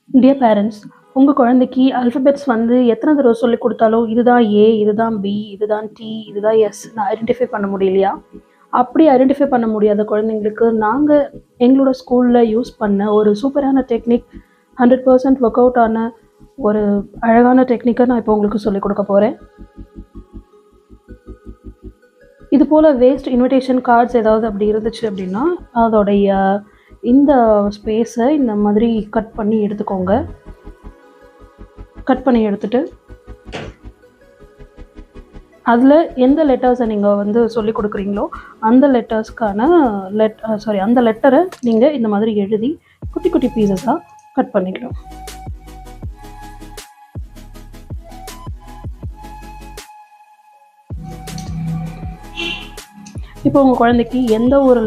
Dear parents, உங்க குழந்தைக்கு alphabets வந்து எத்தன தடவ சொல்லிக் குடுத்தாலும், இதுதான் ஏ, இதுதான் பி, இதுதான் டி, இதுதான் எஸ்ன்னு ஐடென்டிஃபை பண்ண முடியலையா? அப்படி ஐடென்டிஃபை பண்ண முடியாத குழந்தைங்களுக்கு, நாங்க எங்களோட ஸ்கூல்ல யூஸ் பண்ண ஒரு சூப்பரான டெக்னிக், 100% ஒர்க் அவுட் ஆன ஒரு அழகான டெக்னிக்க நான் இப்போ உங்களுக்கு சொல்லிக் குடுக்க போறேன். இது போல வேஸ்ட் இன்விடேஷன் கார்ட்ஸ் ஏதாவது அப்படி இருந்துச்சு அப்படின்னா, அதோடைய இந்த ஸ்பேஸ இந்த மாதிரி கட் பண்ணி எடுத்துக்கோங்க. கட் பண்ணி எடுத்துட்டு, அதில எந்த லெட்டர்ஸை நீங்கள் வந்து சொல்லிக் கொடுக்குறீங்களோ அந்த லெட்டர்ஸ்க்கான அந்த லெட்டரை நீங்கள் இந்த மாதிரி எழுதி குட்டி குட்டி பீசஸாக கட் பண்ணிக்கலாம். இப்போ உங்கள் குழந்தைக்கு எந்த ஒரு